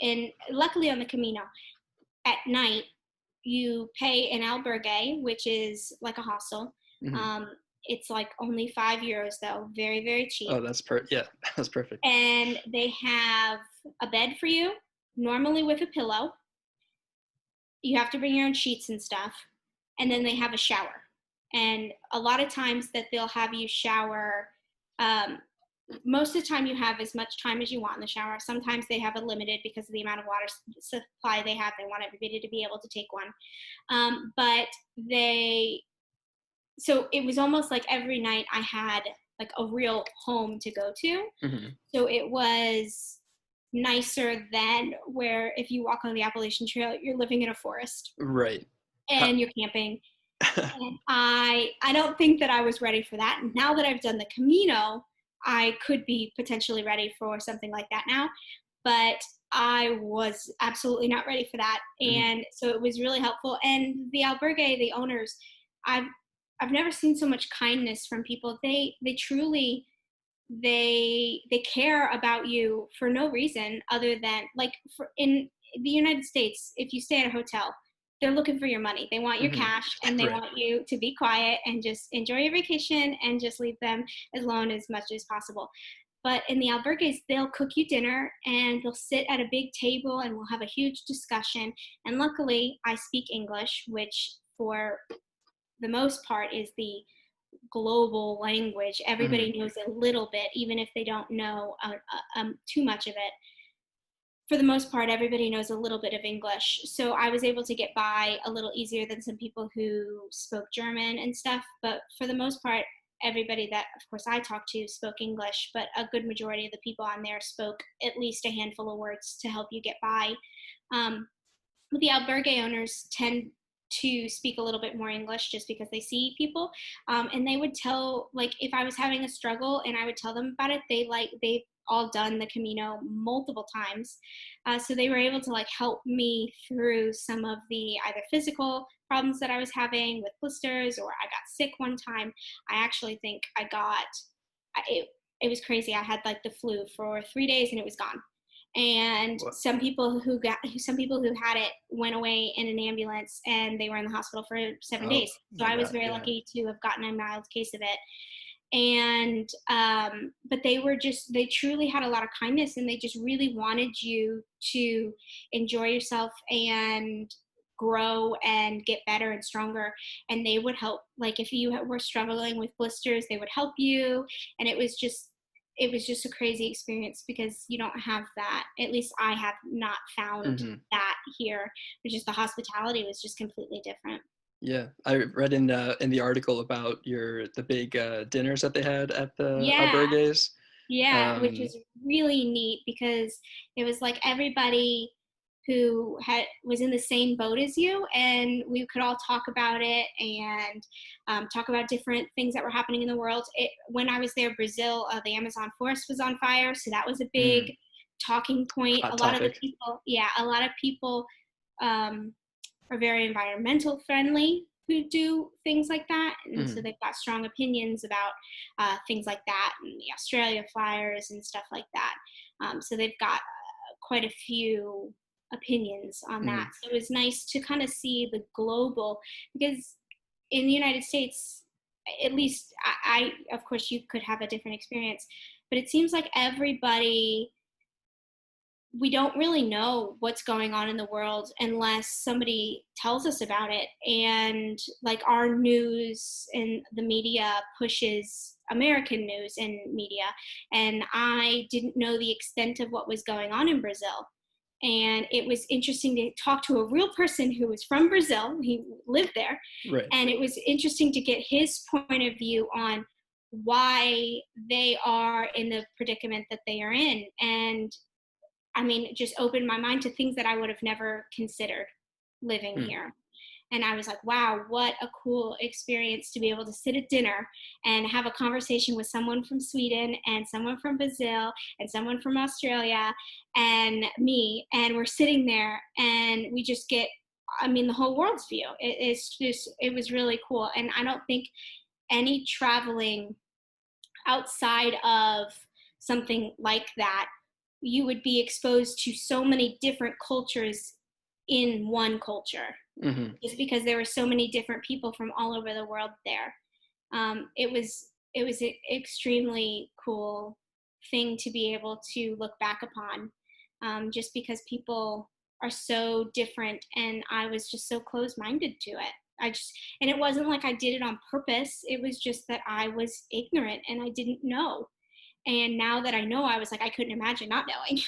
and luckily on the Camino, at night, you pay an albergue, which is like a hostel. Hmm. Um, it's like only €5 though, very, very cheap. Oh, yeah, that's perfect. And they have a bed for you, normally with a pillow. You have to bring your own sheets and stuff. And then they have a shower. And a lot of times that they'll have you shower, um, most of the time you have as much time as you want in the shower. Sometimes they have it limited because of the amount of water supply they have. They want everybody to be able to take one. But so it was almost like every night I had like a real home to go to. Hmm. So it was nicer than where if you walk on the Appalachian Trail, you're living in a forest Right. How, and you're camping. And I don't think that I was ready for that. Now that I've done the Camino, I could be potentially ready for something like that now. But I was absolutely not ready for that. Mhm. And so it was really helpful. And the albergue, the owners, I've I've never seen so much kindness from people. They truly they care about you for no reason other than like in the United States, if you stay at a hotel, they're looking for your money. They want your Mhm. cash and they Right. want you to be quiet and just enjoy your vacation and just leave them alone as much as possible. But in the albergues, they'll cook you dinner and they'll sit at a big table and we'll have a huge discussion. And luckily, I speak English, which for the most part is the global language. Mhm. Everybody knows a little bit, even if they don't know too much of it. For the most part, everybody knows a little bit of English. So I was able to get by a little easier than some people who spoke German and stuff. But for the most part, everybody that, of course, I talked to spoke English, but a good majority of the people on there spoke at least a handful of words to help you get by. Um, the albergue owners tend to speak a little bit more English just because they see people. And they would tell, like, if I was having a struggle and I would tell them about it, they've all done the Camino multiple times. So they were able to like help me through some of the either physical problems that I was having with blisters, or I got sick one time. I actually think it was crazy. I had like the flu for 3 days and it was gone. And Wha some people who had it went away in an ambulance and they were in the hospital for 7 days. Oh So my I was God. very Yeah. lucky to have gotten a mild case of it. And but they truly had a lot of kindness and they just really wanted you to enjoy yourself and grow and get better and stronger. And they would help, like if you were struggling with blisters, they would help you. And it was just a crazy experience because you don't have that. At least I have not found Mhm. that here. Which is the hospitality was just completely different. Yeah. I read in the article about the big dinners that they had at the Yeah. albergues. Yeah, which Um, was really neat because it was like everybody who was in the same boat as you, and we could all talk about it and talk about different things that were happening in the world. When I was there, Brazil, the Amazon forest was on fire, so that was a big mm, talking point. hot topic. A lot of people um, are very environmental friendly who do things like that. And so Mhm. they've got strong opinions about things like that and the Australia flyers and stuff like that. So they've got quite a few opinions on that. Mhm. So it was nice to kind of see the global, because in the United States, at least of course, you could have a different experience, but it seems like we don't really know what's going on in the world unless somebody tells us about it. And like our news and the media pushes American news and media. And I didn't know the extent of what was going on in Brazil. And it was interesting to talk to a real person who was from Brazil. He lived there. Right. And it was interesting to get his point of view on why they are in the predicament that they are in. And I mean, it just opened my mind to things that I would have never considered living Mm. here. And I was like, wow, what a cool experience to be able to sit at dinner and have a conversation with someone from Sweden and someone from Brazil and someone from Australia and me. And we're sitting there and we just get, I mean, the whole world's view. It was really cool. And I don't think any traveling outside of something like that you would be exposed to so many different cultures in one culture, Hmm. just because there were so many different people from all over the world there. It was an extremely cool thing to be able to look back upon, just because people are so different, and I was just so close-minded to it. And it wasn't like I did it on purpose. It was just that I was ignorant and I didn't know. And now that I know, I was like, I couldn't imagine not knowing.